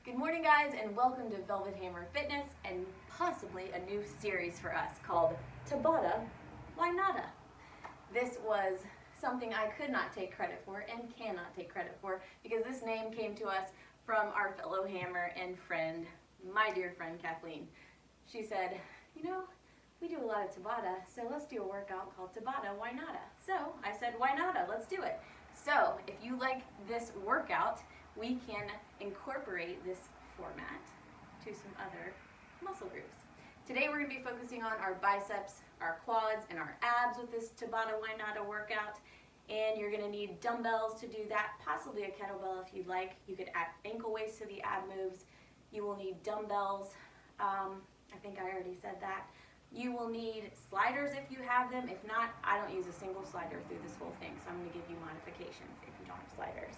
Good morning, guys, and welcome to Velvet Hammer Fitness and possibly a new series for us called Tabata Why Notta. This was something I could not take credit for and cannot take credit for because this name came to us from our fellow hammer and friend, my dear friend Kathleen. She said, you know, we do a lot of Tabata, so let's do a workout called Tabata Why Notta. So I said, why Notta? Let's do it. So if you like this workout, we can incorporate this format to some other muscle groups. Today we're going to be focusing on our biceps, our quads, and our abs with this Tabata Why Notta workout. And you're going to need dumbbells to do that, possibly a kettlebell if you'd like. You could add ankle weights to the ab moves. You will need dumbbells. I think I already said that. You will need sliders if you have them. If not, I don't use a single slider through this whole thing, so I'm going to give you modifications if you don't have sliders.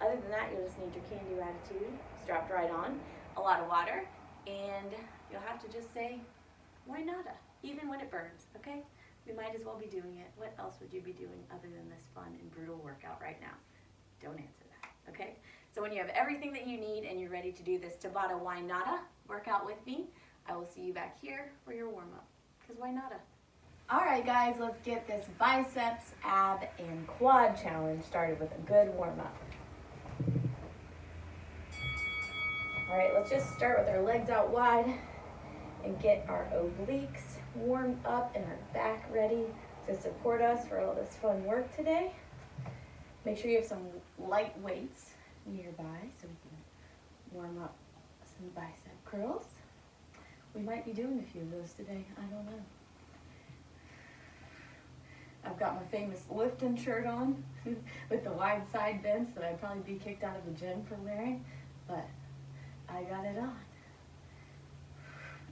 Other than that, you'll just need your can-do attitude strapped right on, a lot of water, and you'll have to just say, why notta? Even when it burns, okay? We might as well be doing it. What else would you be doing other than this fun and brutal workout right now? Don't answer that, okay? So when you have everything that you need and you're ready to do this Tabata Why Notta workout with me, I will see you back here for your warm-up, because why notta? All right, guys, let's get this biceps, ab, and quad challenge started with a good warm-up. All right, let's just start with our legs out wide and get our obliques warmed up and our back ready to support us for all this fun work today. Make sure you have some light weights nearby so we can warm up some bicep curls. We might be doing a few of those today, I don't know. I've got my famous lifting shirt on with the wide side bends that I'd probably be kicked out of the gym for wearing, but I got it on.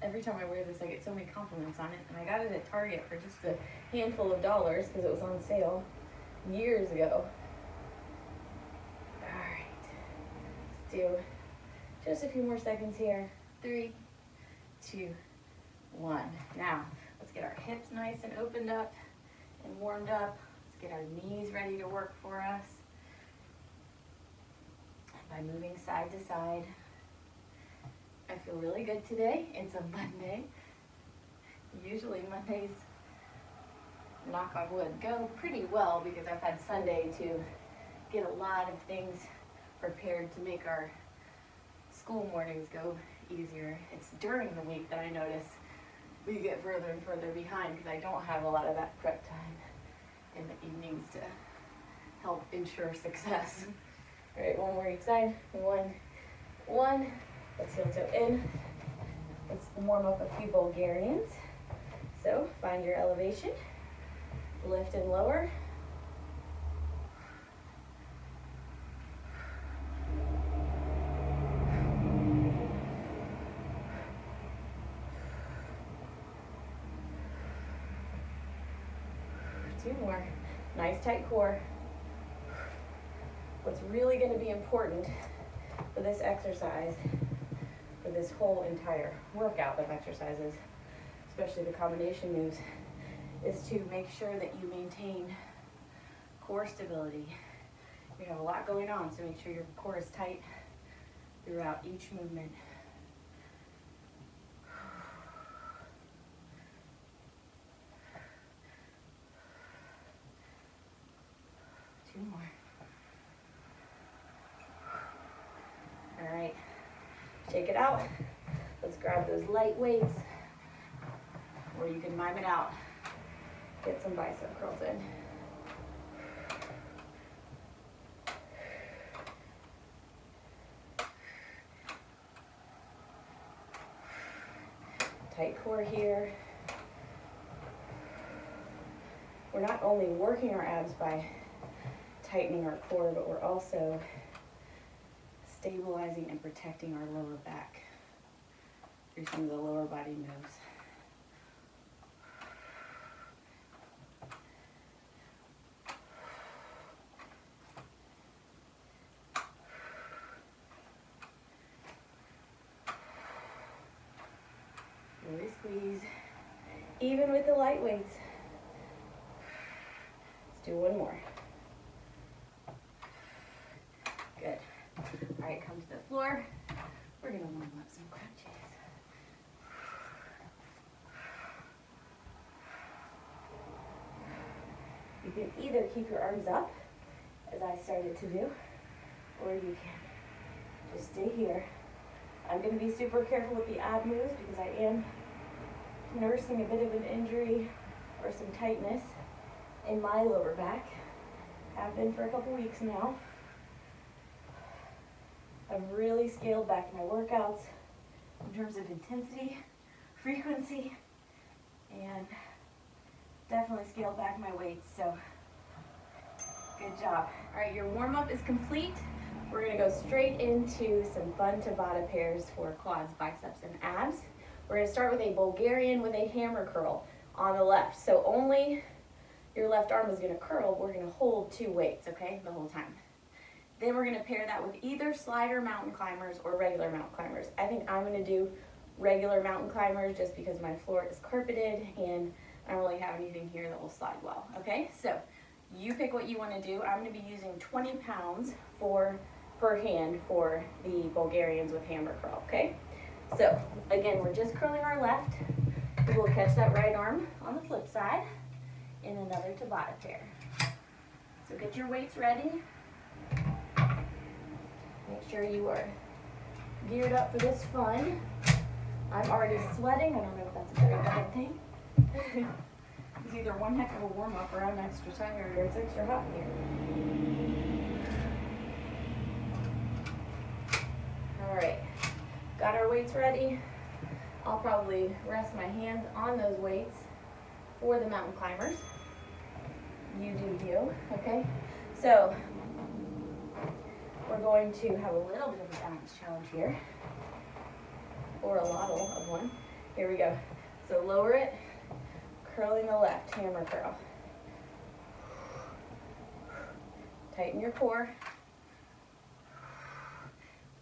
Every time I wear this, I get so many compliments on it, and I got it at Target for just a handful of dollars because it was on sale years ago. All right, let's do just a few more seconds here. 3, 2, 1. Now, let's get our hips nice and opened up and warmed up. Let's get our knees ready to work for us by moving side to side. I feel really good today. It's a Monday. Usually Mondays, knock on wood, go pretty well because I've had Sunday to get a lot of things prepared to make our school mornings go easier. It's during the week that I notice we get further and further behind because I don't have a lot of that prep time in the evenings to help ensure success. All right, one more each side. 1, 1. Let's heel toe in. Let's warm up a few Bulgarians. So find your elevation, lift and lower. Two more. Nice tight core. What's really going to be important for this exercise, for this whole entire workout of exercises, especially the combination moves, is to make sure that you maintain core stability. You have a lot going on, so make sure your core is tight throughout each movement. Two more. All right, shake it out. Let's grab those light weights, or you can mime it out. Get some bicep curls in. Tight core here. We're not only working our abs by tightening our core, but we're also stabilizing and protecting our lower back through some of the lower body moves. Really squeeze, even with the light weights. Let's do one more. Good. All right, come to the floor. can either keep your arms up, as I started to do, or you can just stay here. I'm going to be super careful with the ab moves because I am nursing a bit of an injury or some tightness in my lower back. Have been for a couple weeks now. I've really scaled back my workouts in terms of intensity, frequency, and definitely scaled back my weights, so good job. All right, your warm-up is complete. We're gonna go straight into some fun Tabata pairs for quads, biceps, and abs. We're gonna start with a Bulgarian with a hammer curl on the left. So only your left arm is gonna curl. We're gonna hold 2 weights, okay, the whole time. Then we're gonna pair that with either slider mountain climbers or regular mountain climbers. I think I'm gonna do regular mountain climbers just because my floor is carpeted and I don't really have anything here that will slide well, okay? So you pick what you wanna do. I'm gonna be using 20 pounds per hand for the Bulgarians with hammer curl, okay? So again, we're just curling our left. We will catch that right arm on the flip side in another Tabata pair. So get your weights ready. Make sure you are geared up for this fun. I'm already sweating. I don't know if that's a very bad thing. It's either one heck of a warm-up or I'm extra tired or it's extra hot in here. All right, got our weights ready. I'll probably rest my hands on those weights for the mountain climbers. You do you, okay? So we're going to have a little bit of a balance challenge here, or a lot of one. Here we go. So lower it, curling the left, hammer curl. Tighten your core.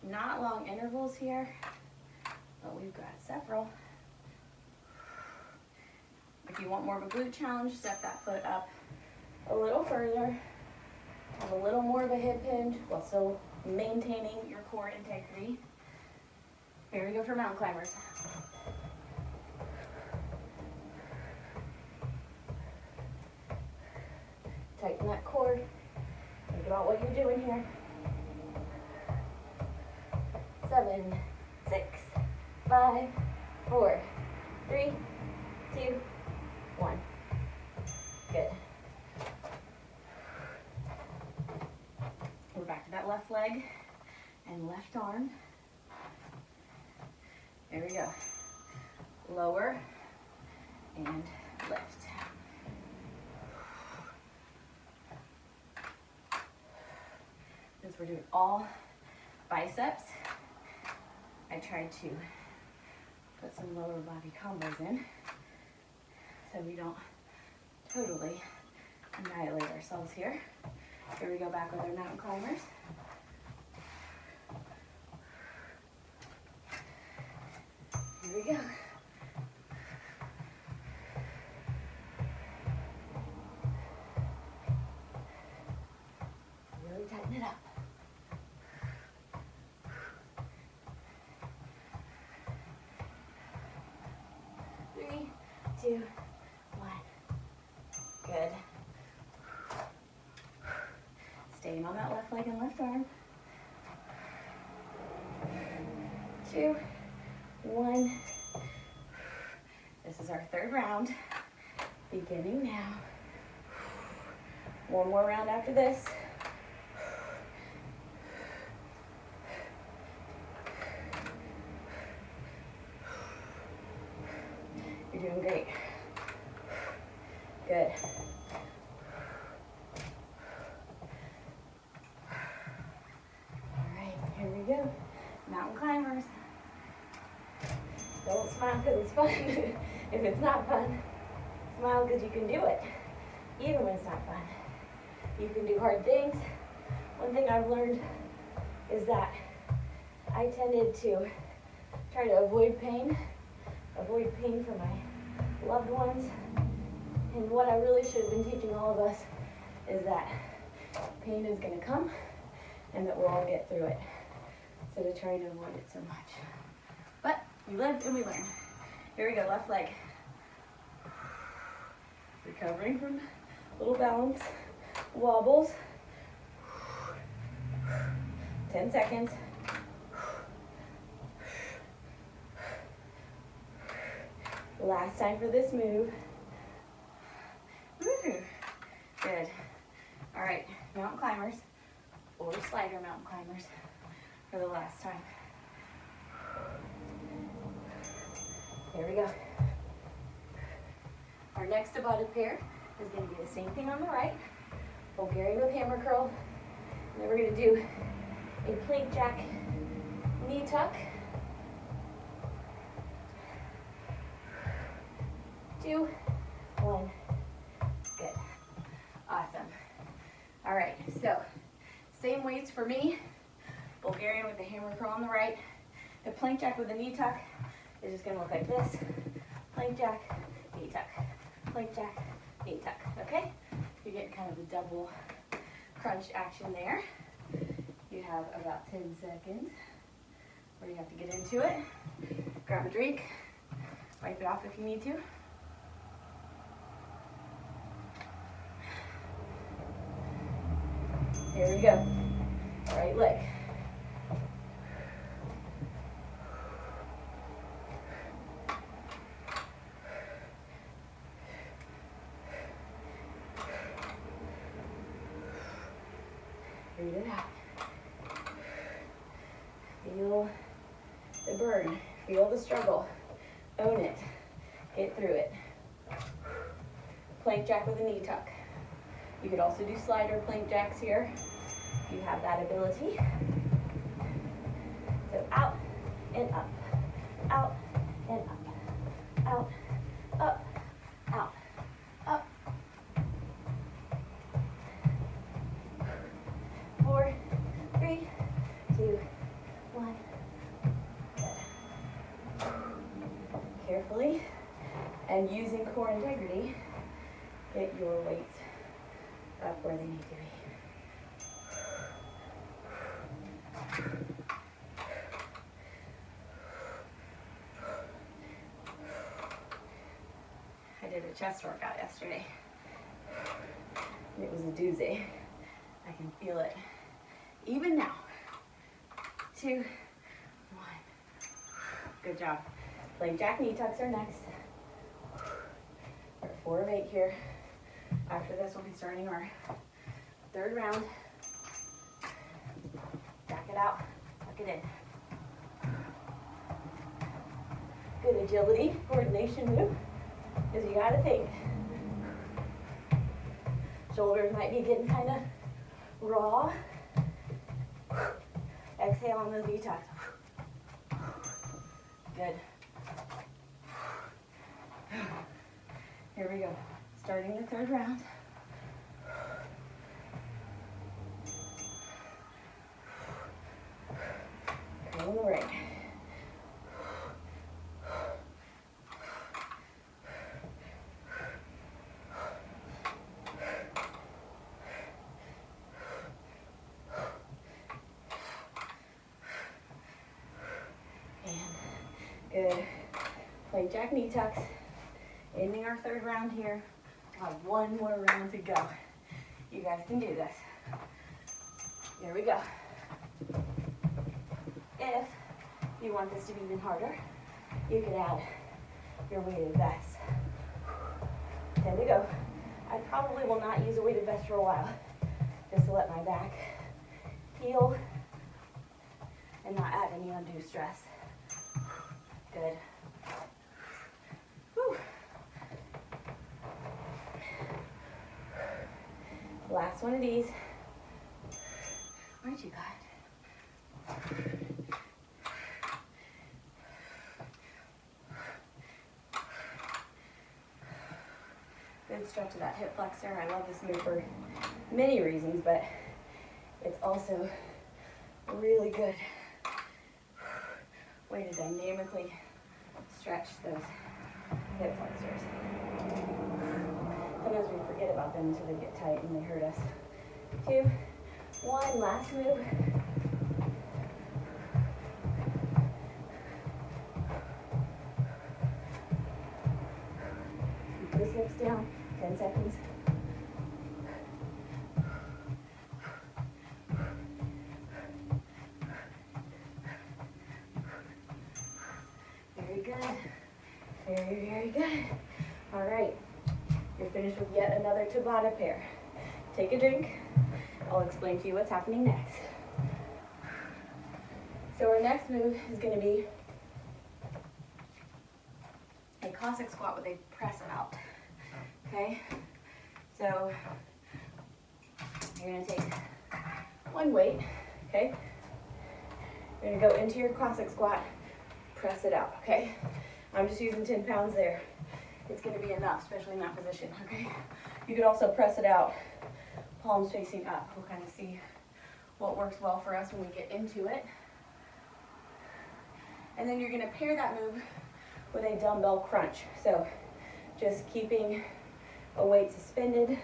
Not long intervals here, but we've got several. If you want more of a glute challenge, step that foot up a little further. Have a little more of a hip hinge while still maintaining your core integrity. Here we go for mountain climbers. Tighten that core. Think about what you're doing here. 7, 6, 5, 4, 3, 2, 1. Good. We're back to that left leg and left arm. There we go. Lower and lift. Since we're doing all biceps, I tried to put some lower body combos in so we don't totally annihilate ourselves here. Here we go back with our mountain climbers. Here we go. Really tighten it up. Three, 2, 1. Good. Staying on that left leg and left arm. 2, 1. This is our 3rd round. Beginning now. One more round after this. You're doing great. Good. All right, here we go. Mountain climbers. Don't smile because it's fun. If it's not fun, smile because you can do it. Even when it's not fun. You can do hard things. One thing I've learned is that I tended to try to avoid pain for my loved ones. And what I really should have been teaching all of us is that pain is going to come and that we'll all get through it instead of trying to avoid it so much. But we lived and we learned. Here we go, left leg. Recovering from Little balance, wobbles. 10 seconds. Last time for this move. Woo-hoo. Good. All right, mountain climbers or slider mountain climbers for the last time. There we go. Our next Tabata pair is going to be the same thing on the right. Bulgarian with hammer curl. And then we're going to do a plank jack knee tuck. 2, 1. Good. Awesome. All right, so same weights for me. Bulgarian with the hammer curl on the right. The plank jack with the knee tuck is just going to look like this. Plank jack, knee tuck. Plank jack, knee tuck. Okay? You're getting kind of a double crunch action there. You have about 10 seconds where you have to get into it. Grab a drink. Wipe it off if you need to. Here we go. Right leg. Breathe it out. Feel the burn. Feel the struggle. Own it. Get through it. Plank jack with a knee tuck. You could also do slider plank jacks here if you have that ability. So out and up. Out and up. Out, up, out, up. 4, 3, 2, 1. Good. Carefully and using core integrity, get your weights up where they need to be. I did a chest workout yesterday. It was a doozy. I can feel it. Even now. 2, 1. Good job. Plank jack knee tucks are next. We're at 4 of 8 here. After this, we'll be starting our 3rd round. Back it out, tuck it in. Good agility, coordination move, because you gotta think. Shoulders might be getting kind of raw. Exhale on those knee tucks. Good. Here we go. Starting the 3rd round. Curl on the right. And good. Plank jack knee tucks. Ending our 3rd round here. We'll have 1 more round to go. You guys can do this. Here we go. If you want this to be even harder, you could add your weighted vest. 10 to go. I probably will not use a weighted vest for a while, just to let my back heal and not add any undue stress. Good. Whew. Last one of these. Aren't you glad? Good stretch of that hip flexor. I love this move for many reasons, but it's also a really good way to dynamically stretch those hip flexors. Sometimes we forget about them until they get tight and they hurt us. 2, 1, last move. Keep those hips down, 10 seconds. Very, very good. All right, you're finished with yet another Tabata pair. Take a drink. I'll explain to you what's happening next. So our next move is going to be a Cossack squat with a press out. Okay, so you're going to take one weight. Okay, you're going to go into your Cossack squat, press it out. Okay, I'm just using 10 pounds there. It's going to be enough, especially in that position. Okay, you could also press it out, palms facing up. We'll kind of see what works well for us when we get into it. And then you're going to pair that move with a dumbbell crunch. So just keeping a weight suspended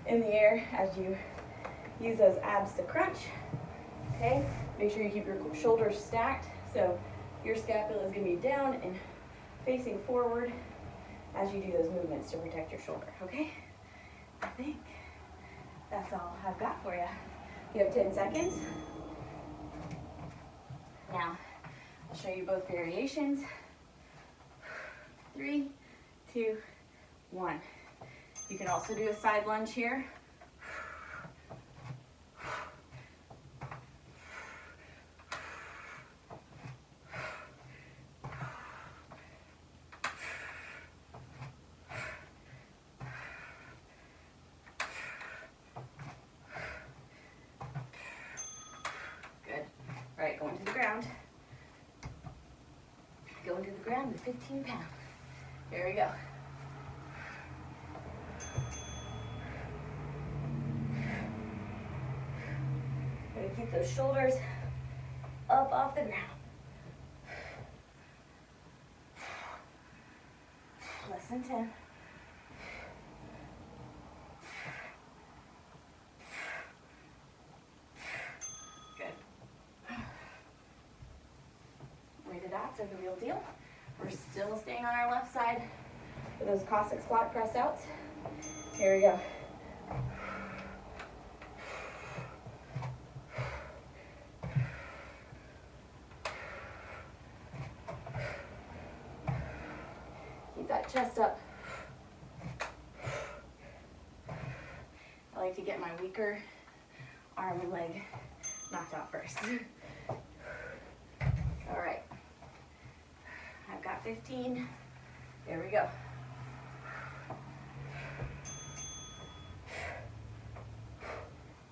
in the air as you use those abs to crunch. Okay, make sure you keep your shoulders stacked so your scapula is going to be down and facing forward as you do those movements to protect your shoulder. Okay, I think that's all I've got for you. You have 10 seconds. Now, I'll show you both variations. 3, 2, 1. You can also do a side lunge here. Good. All right, going to the ground. Going to the ground with 15 pounds. Here we go. We're gonna keep those shoulders up off the ground. Less than 10. Good. Weighted abs are the real deal. We're still staying on our left side for those Cossack squat press outs. Here we go. Keep that chest up. I like to get my weaker arm and leg knocked out first. All right. I've got 15. There we go.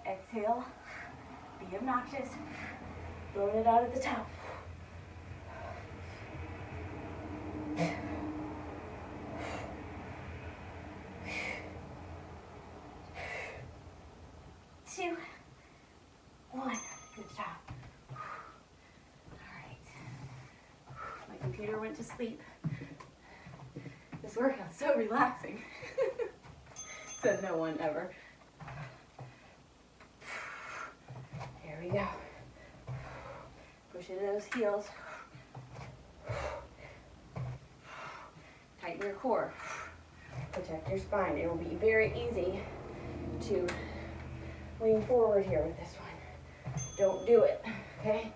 Exhale. Be obnoxious. Blowing it out at the top. Two, one. Good job. My computer went to sleep. This workout's so relaxing. Said no one ever. Here we go. Push into those heels. Tighten your core. Protect your spine. It will be very easy to lean forward here with this one. Don't do it, okay?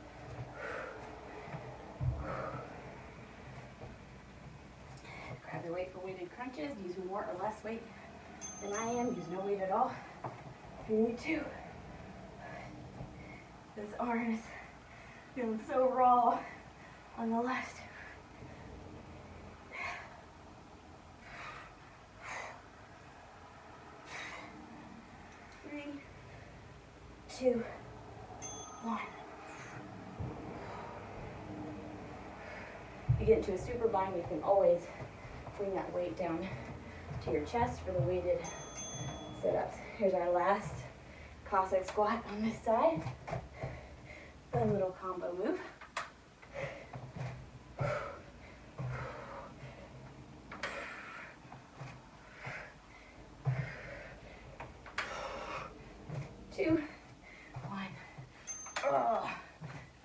Grab your weight for weighted crunches. Use more or less weight than I am. Use no weight at all if you need to. This arm is feeling so raw on the left. Three, two, one. You get into a super bind, you can always bring that weight down to your chest for the weighted sit-ups. Here's our last Cossack squat on this side. Fun little combo move. Two, one. Oh.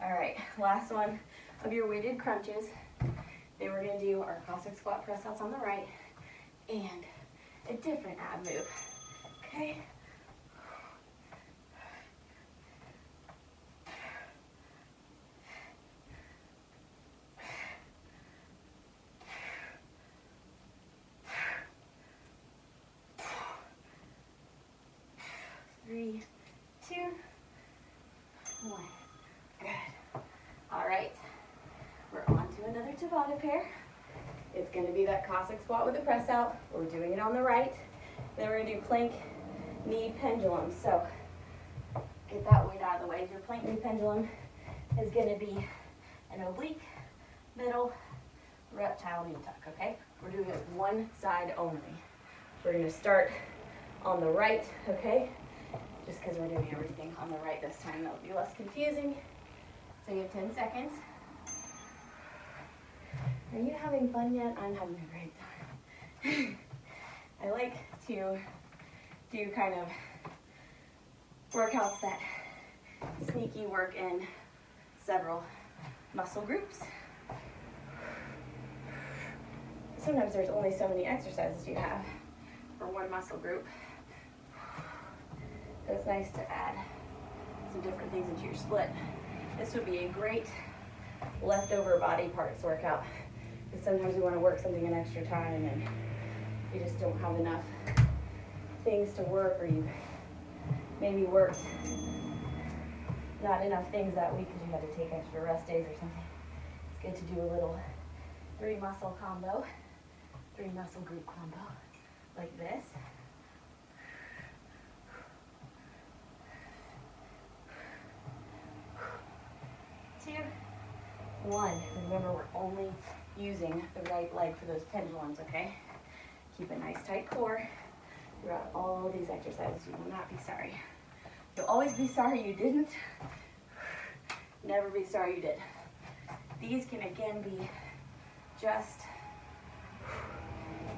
All right, last one of your weighted crunches. Then we're gonna do our Cossack squat press outs on the right and a different ab move, okay? another Tabata pair. It's going to be that Cossack squat with a press out. We're doing it on the right. Then we're going to do plank knee pendulum. So get that weight out of the way. Your plank knee pendulum is going to be an oblique, middle, reptile knee tuck, okay? We're doing it one side only. We're going to start on the right, okay? Just because we're doing everything on the right this time, that'll be less confusing. So you have 10 seconds. Are you having fun yet? I'm having a great time. I like to do kind of workouts that sneaky work in several muscle groups. Sometimes there's only so many exercises you have for one muscle group. So it's nice to add some different things into your split. This would be a great leftover body parts workout. Because sometimes we want to work something an extra time and then you just don't have enough things to work, or you maybe worked not enough things that week because you had to take extra rest days or something. It's good to do a little 3 muscle combo, 3 muscle group combo like this. Two, one. Remember, we're only using the right leg for those pendulums, okay? Keep a nice tight core throughout all these exercises. You will not be sorry. You'll always be sorry you didn't. Never be sorry you did. These can again be just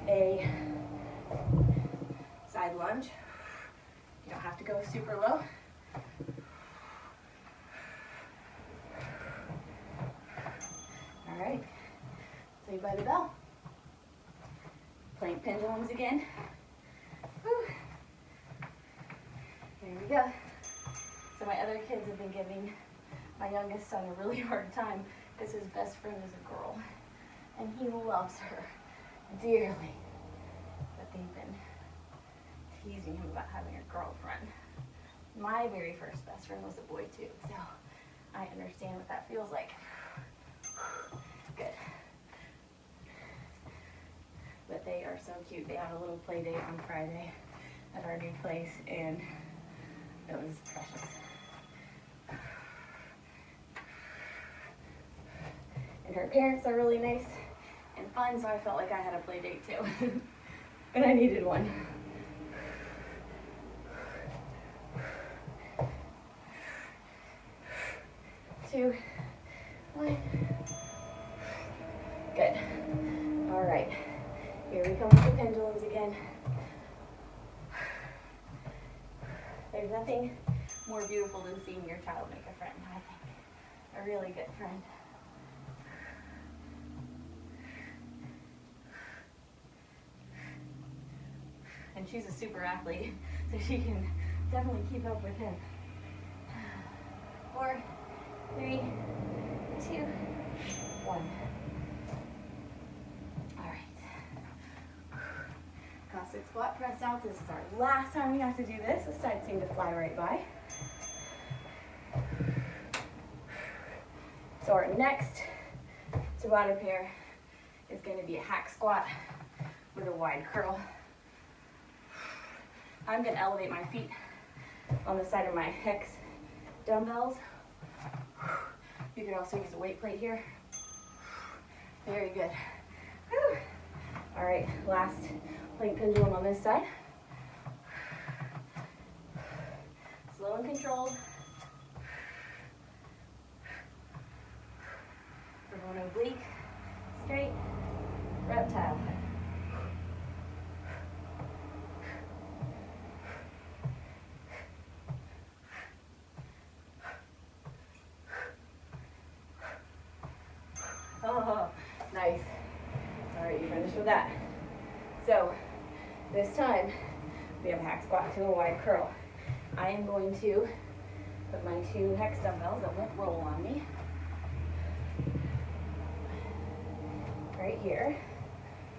a side lunge. You don't have to go super low. All right, Saved by the Bell. Plank pendulums again. Whew. There we go. So my other kids have been giving my youngest son a really hard time because his best friend is a girl and he loves her dearly. But they've been teasing him about having a girlfriend. My very first best friend was a boy too, so I understand what that feels like. Good. But they are so cute. They had a little play date on Friday at our new place, and it was precious. And her parents are really nice and fun, so I felt like I had a play date too. And I needed one. Two, one. Good. All right. Here we come with the pendulums again. There's nothing more beautiful than seeing your child make a friend, I think. A really good friend. And she's a super athlete, so she can definitely keep up with him. 4, 3, 2, 1. All right. Cossack squat press out. This is our last time we have to do this. This side seemed to fly right by. So our next Tabata pair is going to be a hack squat with a wide curl. I'm going to elevate my feet on the side of my hex dumbbells. You can also use a weight plate here. Very good. Whew. All right, last plank pendulum on this side. Slow and controlled. We're going oblique, straight, reptile. Oh, nice. All right, you finished with that. So this time we have a hack squat to a wide curl. I am going to put my 2 hex dumbbells that won't roll on me right here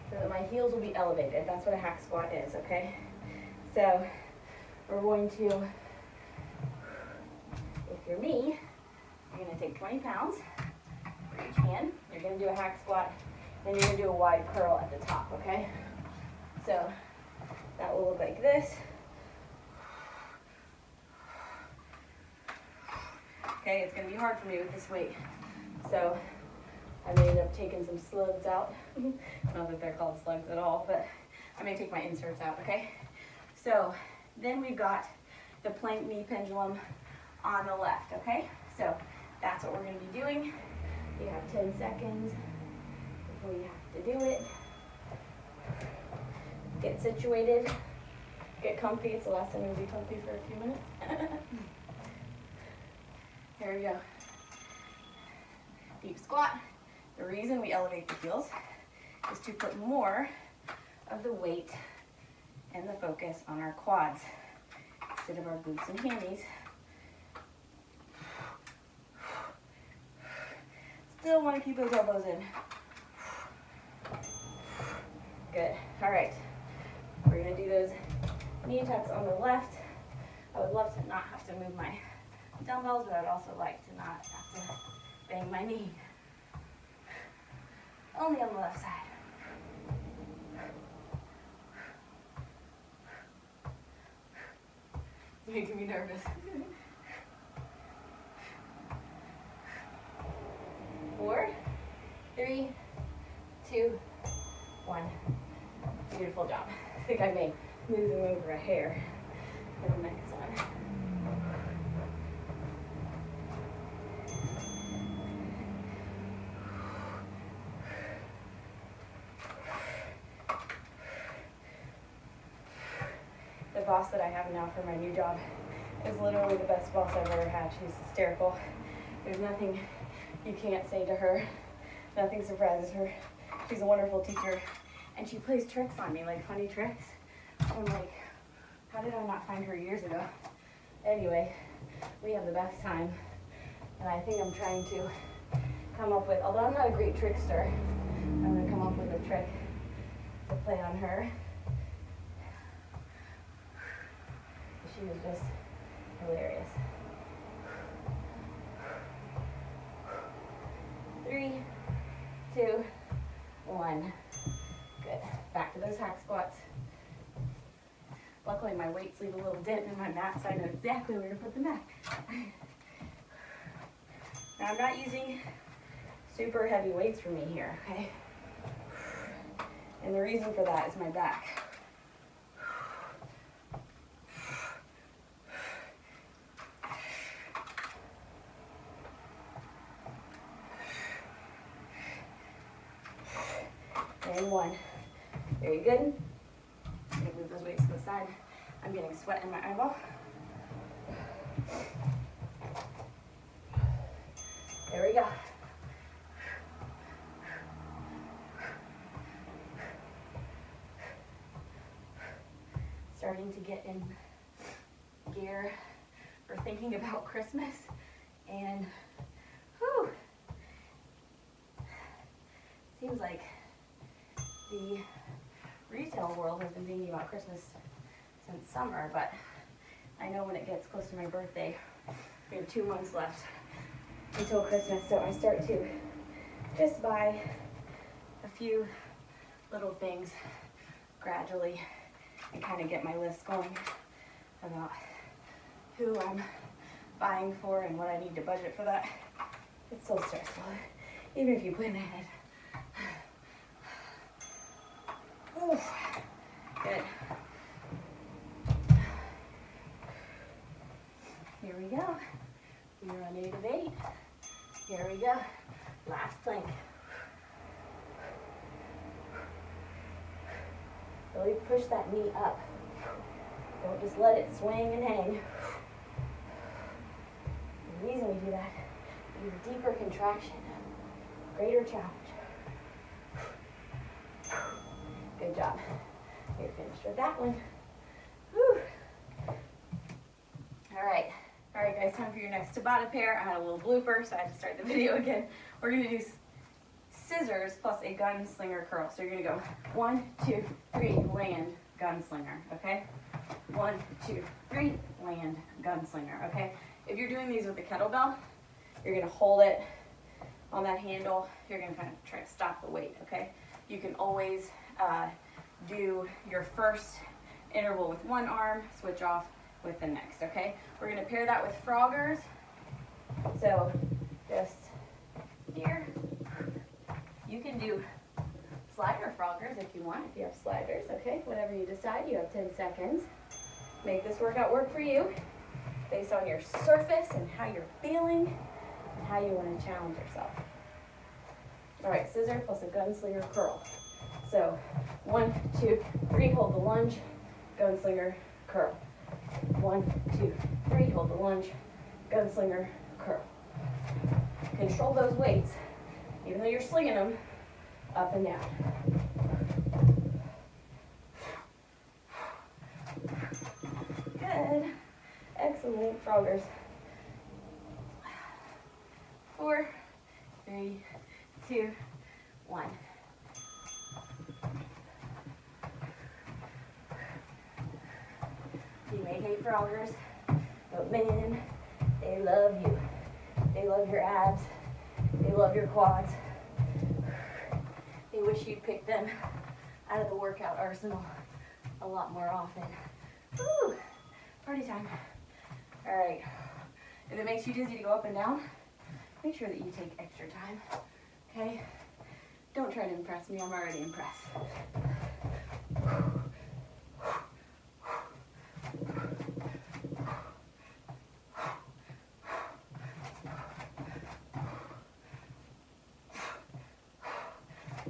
so that my heels will be elevated. That's what a hack squat is, okay? So we're going to, if you're me, you're going to take 20 pounds for each hand. You're going gonna do a hack squat, then you're gonna do a wide curl at the top, okay? So that will look like this. Okay, it's gonna be hard for me with this weight. So I may end up taking some slugs out. Not that they're called slugs at all, but I may take my inserts out, okay? So then we've got the plank knee pendulum on the left, okay? So that's what we're gonna be doing. You have 10 seconds before you have to do it. Get situated, get comfy. It's the last time you'll be comfy for a few minutes. Here we go. Deep squat. The reason we elevate the heels is to put more of the weight and the focus on our quads instead of our glutes and hammies. Still want to keep those elbows in. Good. All right. We're going to do those knee tucks on the left. I would love to not have to move my dumbbells, but I'd also like to not have to bang my knee. Only on the left side. It's making me nervous. 4, 3, 2, 1. Beautiful job. I think I may move them over a hair for the next one. The boss that I have now for my new job is literally the best boss I've ever had. She's hysterical. There's nothing you can't say to her. Nothing surprises her. She's a wonderful teacher. And she plays tricks on me, like funny tricks. I'm like, how did I not find her years ago? Anyway, we have the best time. And I think I'm trying to come up with, although I'm not a great trickster, I'm gonna come up with a trick to play on her. She was just hilarious. 3, 2, 1. Good. Back to those hack squats. Luckily, my weights leave a little dent in my mat, so I know exactly where to put the mat. Now, I'm not using super heavy weights for me here, okay? And the reason for that is my back. And 1. Very good. I'm going to move those weights to the side. I'm getting sweat in my eyeball. There we go. Starting to get in gear for thinking about Christmas. And whew, seems like the retail world has been thinking about Christmas since summer, but I know when it gets close to my birthday, we have 2 months left until Christmas, so I start to just buy a few little things gradually and kind of get my list going about who I'm buying for and what I need to budget for that. It's so stressful, even if you plan ahead. Ooh, good. Here we go. We're on 8 of 8. Here we go. Last plank. Really push that knee up. Don't just let it swing and hang. The reason we do that is deeper contraction, greater challenge. Good job. You're finished with that one. Whew. All right, guys, time for your next Tabata pair. I had a little blooper, so I had to start the video again. We're gonna do scissors plus a gunslinger curl. So you're gonna go 1, 2, 3, land, gunslinger, okay? 1, 2, 3, land, gunslinger, okay? If you're doing these with a kettlebell, you're gonna hold it on that handle, you're gonna kind of try to stop the weight, okay? You can always do your first interval with one arm, switch off with the next, okay? We're gonna pair that with froggers. So just here, you can do slider froggers if you want, if you have sliders, okay? Whatever you decide, you have 10 seconds. Make this workout work for you based on your surface and how you're feeling and how you want to challenge yourself. All right, scissor plus a gunslinger curl. So 1, 2, 3, hold the lunge, gunslinger curl. 1, 2, 3, hold the lunge, gunslinger curl. Control those weights, even though you're slinging them, up and down. Good. Excellent. Froggers. 4, 3, 2, 1. You may hate froggers, but man, they love you. They love your abs. They love your quads. They wish you'd pick them out of the workout arsenal a lot more often. Woo! Party time. All right. If it makes you dizzy to go up and down, make sure that you take extra time, okay? Don't try to impress me. I'm already impressed.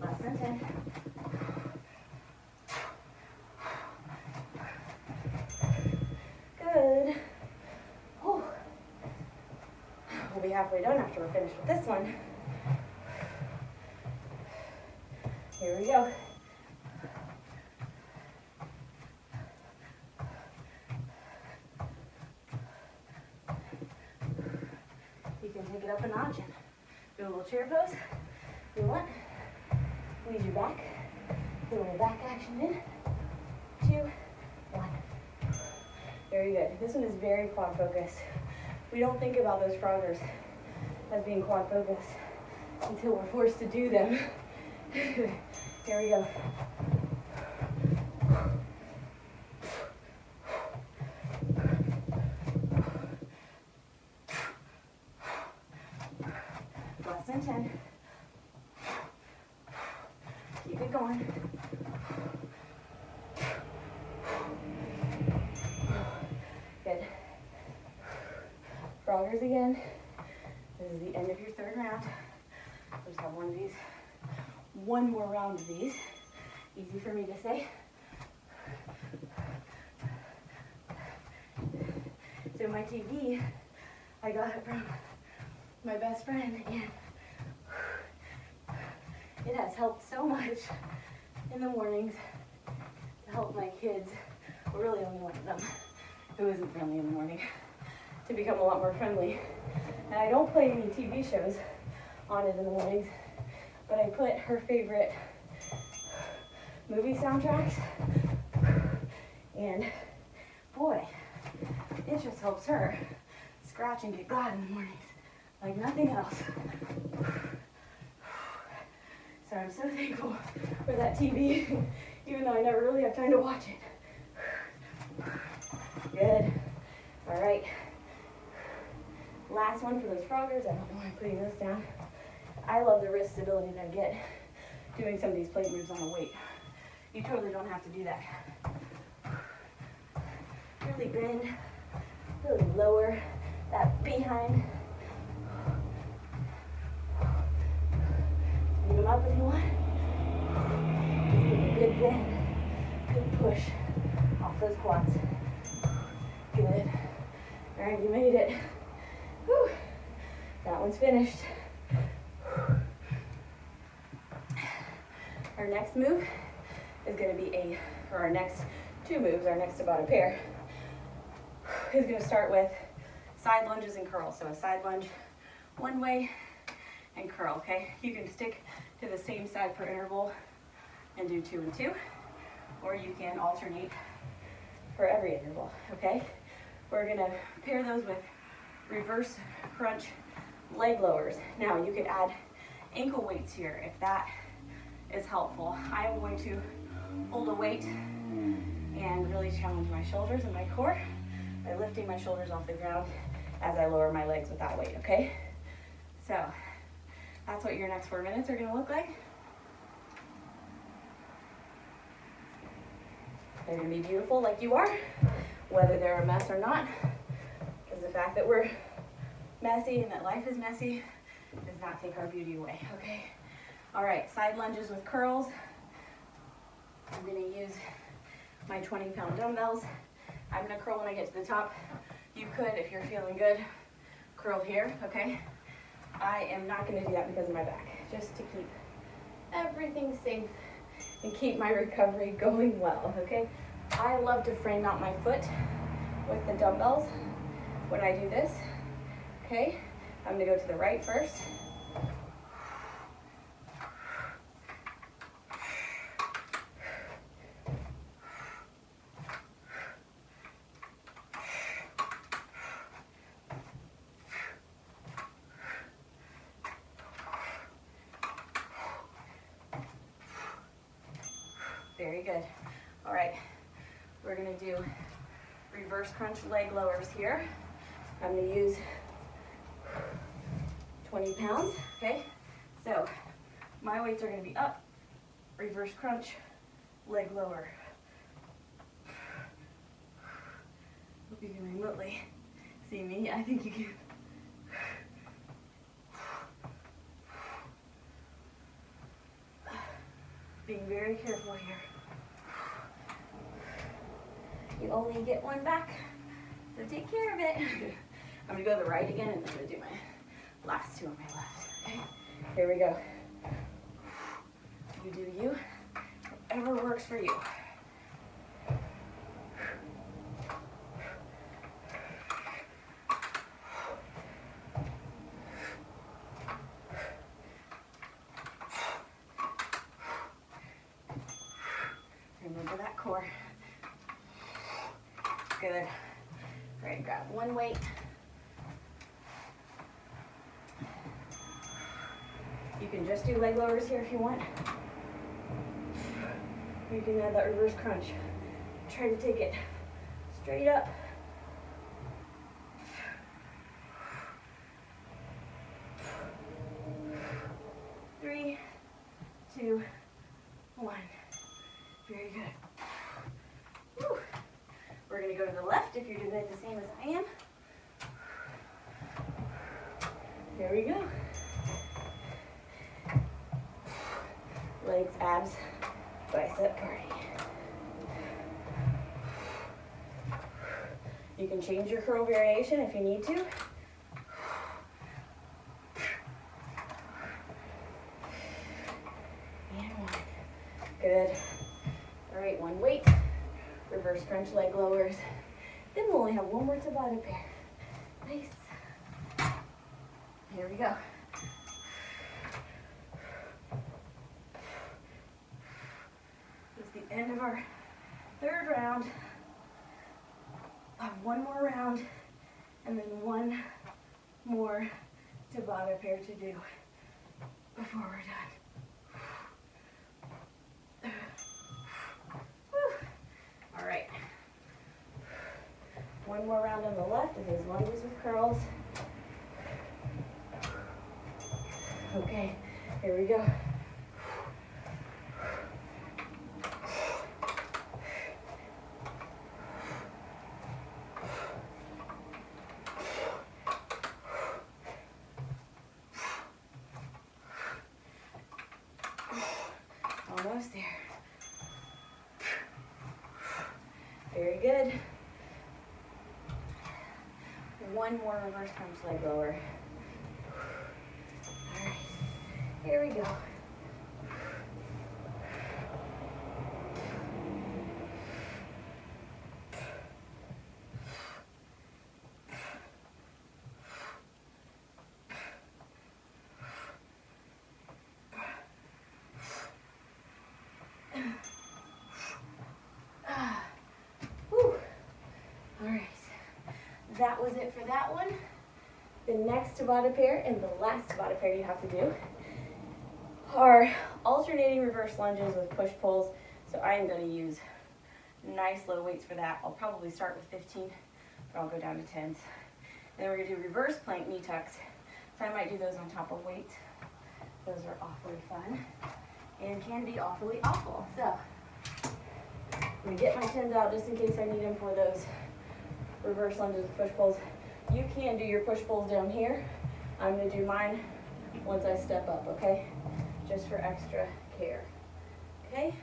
Less than 10. Good. Oh. We'll be halfway done after we're finished with this one. Here we go. You can take it up a notch and do a little chair pose if you want. Squeeze your back. Put a little back action in. 2, 1. Very good. This one is very quad focused. We don't think about those froggers as being quad focused until we're forced to do them. Here we go. Less than 10. Keep it going. Good. Froggers again. This is the end of your third round. Just have one of these. One more round of these. Easy for me to say. So my TV, I got it from my best friend, and it has helped so much in the mornings to help my kids, well, really only one of them, who isn't friendly in the morning, to become a lot more friendly. And I don't play any TV shows on it in the mornings, but I put her favorite movie soundtracks, and boy, it just helps her scratch and get glad in the mornings like nothing else. So I'm so thankful for that TV, even though I never really have time to watch it. Good. All right. Last one for those froggers. I don't know why I'm putting those down. I love the wrist stability that I get doing some of these plate moves on a weight. You totally don't have to do that. Really bend, really lower that behind. Leave them up if you want. Just give a good bend, good push off those quads. Good. All right, you made it. Whew. That one's finished. Our next move is going to be our next two moves, our next Tabata pair, is going to start with side lunges and curls. So a side lunge one way and curl, okay? You can stick to the same side per interval and do 2 and 2, or you can alternate for every interval, okay? We're going to pair those with reverse crunch leg lowers. Now you could add ankle weights here if that is helpful. I am going to hold a weight and really challenge my shoulders and my core by lifting my shoulders off the ground as I lower my legs with that weight, okay? So that's what your next 4 minutes are gonna look like. They're gonna be beautiful like you are, whether they're a mess or not, because the fact that we're messy and that life is messy does not take our beauty away, okay? All right, side lunges with curls. I'm gonna use my 20-pound dumbbells. I'm gonna curl when I get to the top. You could, if you're feeling good, curl here, okay? I am not gonna do that because of my back, just to keep everything safe and keep my recovery going well, okay? I love to frame out my foot with the dumbbells when I do this, okay? I'm gonna go to the right first. Very good. All right, we're gonna do reverse crunch leg lowers here. I'm gonna use 20 pounds, okay? So my weights are gonna be up, reverse crunch, leg lower. Hope you can remotely see me. I think you can. Being very careful here. You only get one back, so take care of it. I'm gonna go to the right again, and then I'm gonna do my last two on my left, okay? Here we go. You do you, whatever works for you. Remember that core. Good. All right, grab one weight. You can just do leg lowers here if you want. You can add that reverse crunch. Try to take it straight up. Three, two, one. Very good. Whew. We're going to go to the left if you're doing it the same as I am. There we go. Legs, abs, bicep party. You can change your curl variation if you need to. And one. Good. All right, one weight. Reverse crunch leg lowers. Then we'll only have one more Tabata pair. Nice. Here we go. This is the end of our third round. One more round, and then one more Tabata pair to do before we're done. All right. One more round on the left of his lunges with curls. Okay, here we go. Almost there. Very good. One more reverse crunch leg lower. All right, here we go. That was it for that one. The next Tabata pair and the last Tabata pair you have to do are alternating reverse lunges with push-pulls. So I am going to use nice low weights for that. I'll probably start with 15, but I'll go down to 10s. Then we're going to do reverse plank knee tucks. So I might do those on top of weights. Those are awfully fun and can be awfully awful. So I'm going to get my 10s out just in case I need them for those reverse lunges with push-pulls. You can do your push-pulls down here. I'm going to do mine once I step up, okay? Just for extra care. Okay?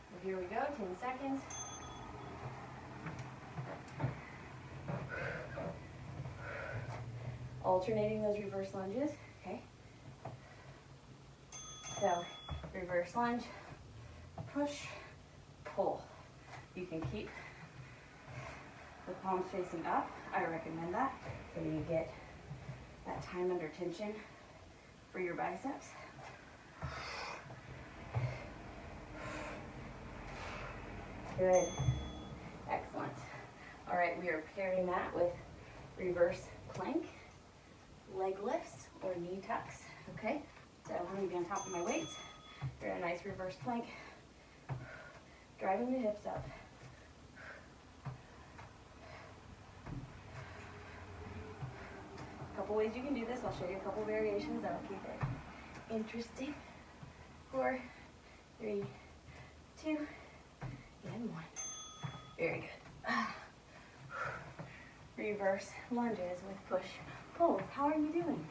So here we go, 10 seconds. Alternating those reverse lunges, okay? So, reverse lunge, push, pull. You can keep the palms facing up. I recommend that so you get that time under tension for your biceps. Good. Excellent. All right, we are pairing that with reverse plank, leg lifts, or knee tucks, okay? So I'm going to be on top of my weights. You're in a nice reverse plank, driving the hips up. A couple ways you can do this. I'll show you a couple variations that'll keep it interesting. 4, 3, 2, and 1. Very good. Reverse lunges with push pulls. How are you doing?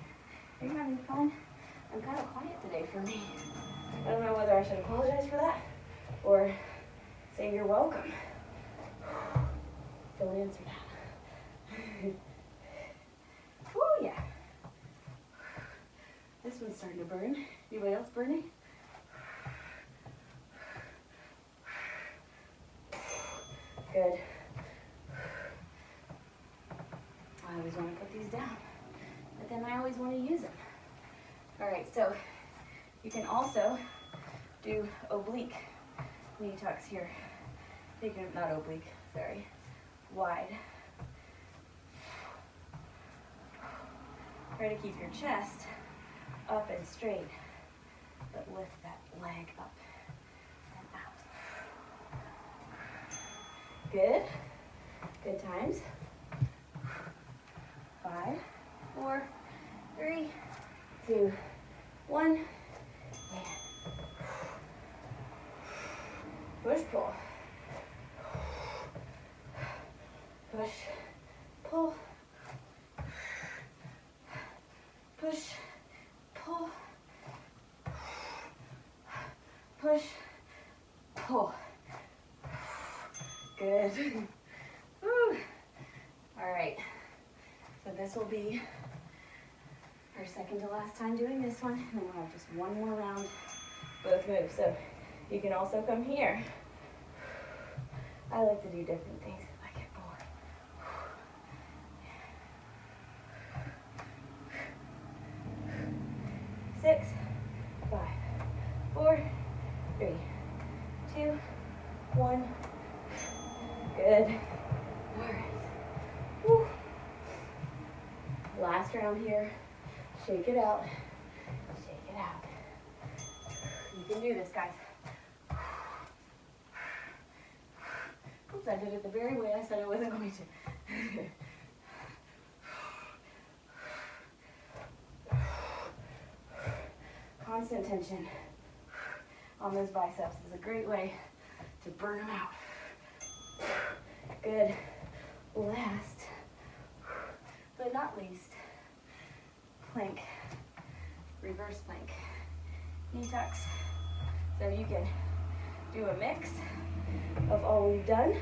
Are you having fun? I'm kind of quiet today for me. I don't know whether I should apologize for that or say you're welcome. Don't answer that. Oh yeah. This one's starting to burn. Anybody else burning? Good. I always want to put these down, but then I always want to use them. All right, so you can also do oblique knee tucks here. Not oblique, sorry, wide. Try to keep your chest up and straight, but lift that leg up and out. Good. Good times. 5, 4, 3, 2, 1, and push, pull. Push, pull. Push, pull. Push, pull. Good. Woo. All right. So this will be our second to last time doing this one, and then we'll have just one more round, both moves. So you can also come here. I like to do different things if I get bored. 6, 5, 4, 3, 2, 1. Good. All right. Woo. Last round here. Shake it out. Shake it out. You can do this, guys. Oops, I did it the very way I said I wasn't going to. Constant tension on those biceps is a great way to burn them out. Good. Last, but not least, plank, reverse plank, knee tucks. So you can do a mix of all we've done.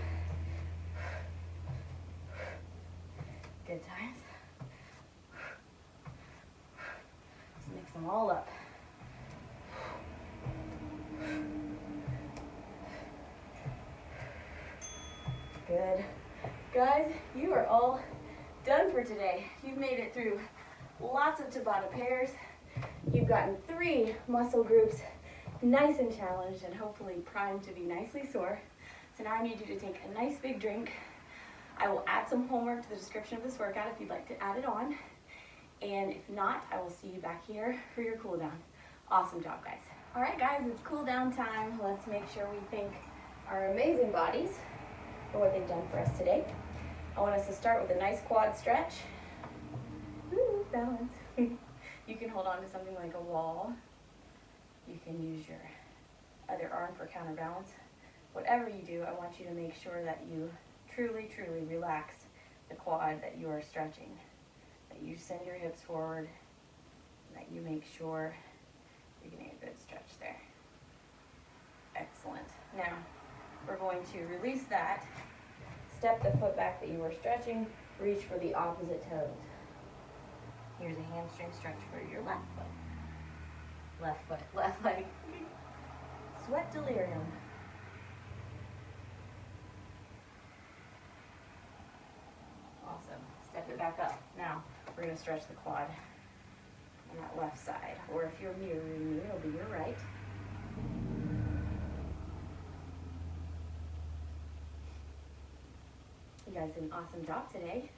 Good times. Let's mix them all up. Good. Guys, you are all done for today. You've made it through lots of Tabata pairs. You've gotten 3 muscle groups nice and challenged and hopefully primed to be nicely sore. So now I need you to take a nice big drink. I will add some homework to the description of this workout if you'd like to add it on. And if not, I will see you back here for your cool down. Awesome job, guys. All right, guys, it's cool down time. Let's make sure we thank our amazing bodies for what they've done for us today. I want us to start with a nice quad stretch. Woo, balance. You can hold on to something like a wall. You can use your other arm for counterbalance. Whatever you do, I want you to make sure that you truly, truly relax the quad that you are stretching. That you send your hips forward, and that you make sure you're getting a good stretch there. Excellent. Now, we're going to release that. Step the foot back that you were stretching. Reach for the opposite toes. Here's a hamstring stretch for your left foot. Left foot, left leg. Sweat delirium. Awesome. Step it back up. Now, we're going to stretch the quad on that left side. Or if you're mirroring me, it'll be your right. You guys did an awesome job today.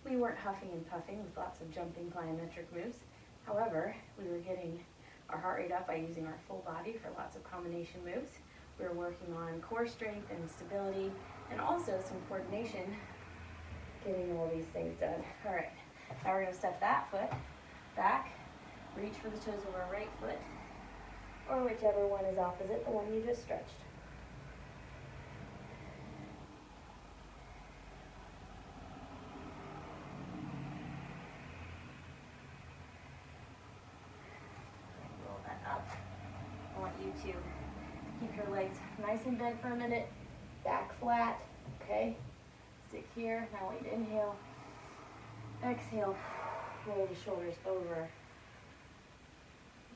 We weren't huffing and puffing with lots of jumping plyometric moves. However, we were getting our heart rate up by using our full body for lots of combination moves. We were working on core strength and stability, and also some coordination, getting all these things done. All right, now we're going to step that foot back, reach for the toes of our right foot, or whichever one is opposite the one you just stretched. To keep your legs nice and bent for a minute, back flat, okay? Stick here, now wait, inhale, exhale, roll the shoulders over.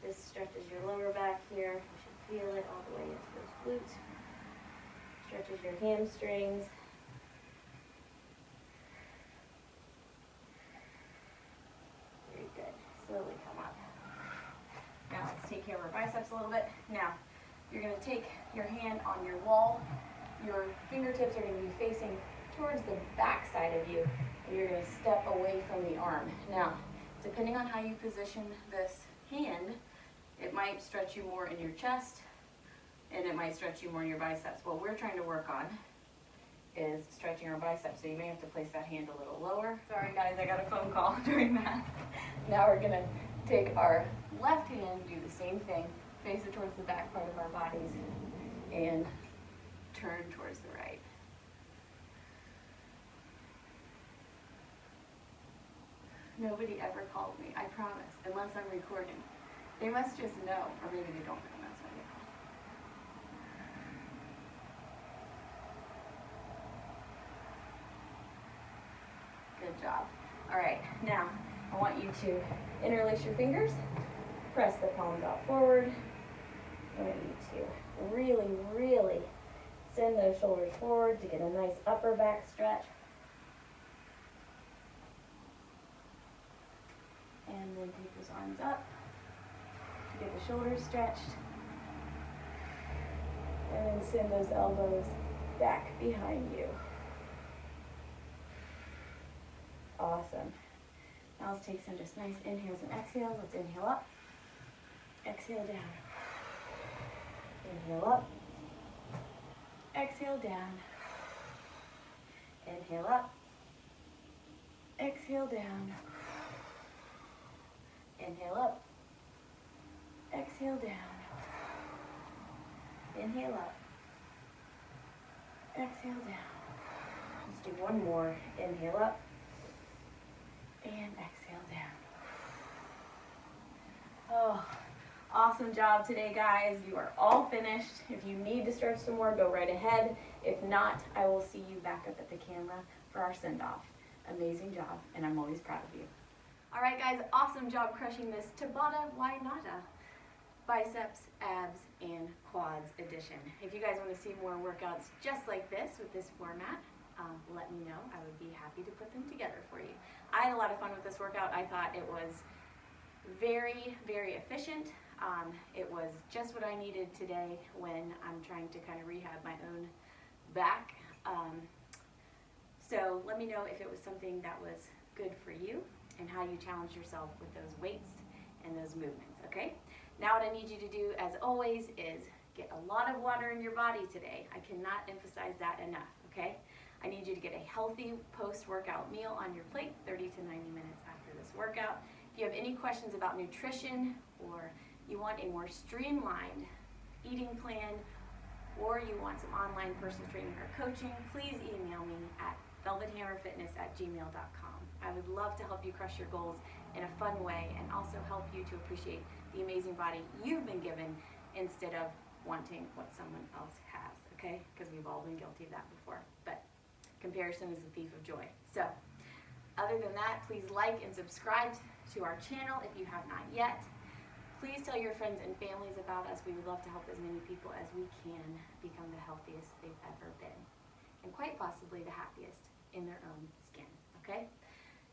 This stretches your lower back here, you should feel it all the way into those glutes. Stretches your hamstrings. Very good, slowly come up. Now let's take care of our biceps a little bit. Now, you're going to take your hand on your wall. Your fingertips are going to be facing towards the back side of you, and you're going to step away from the arm. Now, depending on how you position this hand, it might stretch you more in your chest, and it might stretch you more in your biceps. What we're trying to work on is stretching our biceps, so you may have to place that hand a little lower. Sorry guys, I got a phone call during that. Now we're going to take our left hand, do the same thing, face it towards the back part of our bodies, and turn towards the right. Nobody ever called me, I promise, unless I'm recording. They must just know, or maybe they don't know, that's why they call. Good job. All right, now I want you to interlace your fingers, press the palms out forward. I want you to really, really send those shoulders forward to get a nice upper back stretch. And then take those arms up to get the shoulders stretched. And then send those elbows back behind you. Awesome. Now let's take some just nice inhales and exhales. Let's inhale up, exhale down. Inhale up, exhale down. Inhale up, exhale down. Inhale up, exhale down. Inhale up, exhale down. Let's do one more. Inhale up, and exhale down. Oh, awesome job today, guys. You are all finished. If you need to stretch some more, go right ahead. If not, I will see you back up at the camera for our send-off. Amazing job, and I'm always proud of you. All right, guys, awesome job crushing this Tabata Why Notta biceps, abs, and quads edition. If you guys want to see more workouts just like this with this format, let me know. I would be happy to put them together for you. I had a lot of fun with this workout. I thought it was very, very efficient. It was just what I needed today when I'm trying to kind of rehab my own back. So let me know if it was something that was good for you and how you challenge yourself with those weights and those movements, okay? Now what I need you to do, as always, is get a lot of water in your body today. I cannot emphasize that enough, okay? I need you to get a healthy post-workout meal on your plate 30 to 90 minutes after this workout. If you have any questions about nutrition, or you want a more streamlined eating plan, or you want some online personal training or coaching, please email me at velvethammerfitness@gmail.com. I would love to help you crush your goals in a fun way and also help you to appreciate the amazing body you've been given instead of wanting what someone else has, okay? Because we've all been guilty of that before. But comparison is the thief of joy. So, other than that, please like and subscribe to our channel if you have not yet. Please tell your friends and families about us. We would love to help as many people as we can become the healthiest they've ever been, and quite possibly the happiest in their own skin, okay?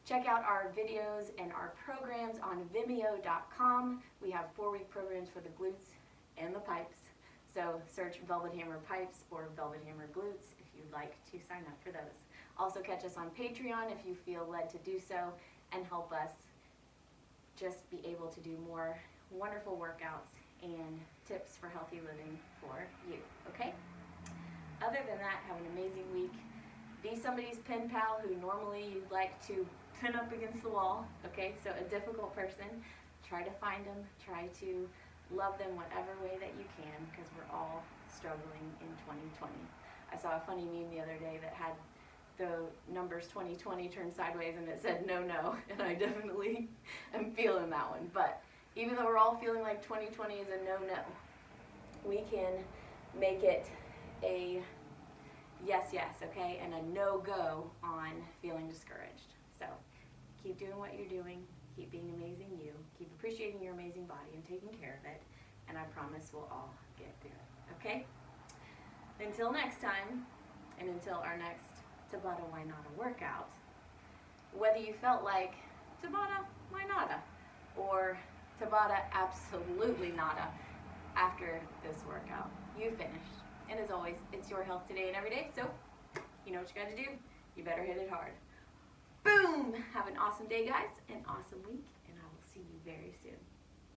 Check out our videos and our programs on Vimeo.com. We have 4-week programs for the glutes and the pipes. So search Velvet Hammer Pipes or Velvet Hammer Glutes if you'd like to sign up for those. Also catch us on Patreon if you feel led to do so, and help us just be able to do more wonderful workouts and tips for healthy living for you, okay? Other than that, have an amazing week. Be somebody's pen pal who normally you'd like to pin up against the wall, okay? So a difficult person, try to find them, try to love them whatever way that you can, because we're all struggling in 2020. I saw a funny meme the other day that had the numbers 2020 turned sideways and it said no, no, and I definitely am feeling that one. But even though we're all feeling like 2020 is a no, no, we can make it a yes, yes, okay, and a no-go on feeling discouraged. So keep doing what you're doing. Keep being amazing you. Keep appreciating your amazing body and taking care of it. And I promise we'll all get through it. Okay? Until next time, and until our next Tabata Why Notta workout, whether you felt like Tabata Why Notta or Tabata absolutely Notta after this workout, you finished. And as always, it's your health today and every day. So you know what you got to do. You better hit it hard. Boom! Have an awesome day, guys, an awesome week, and I will see you very soon.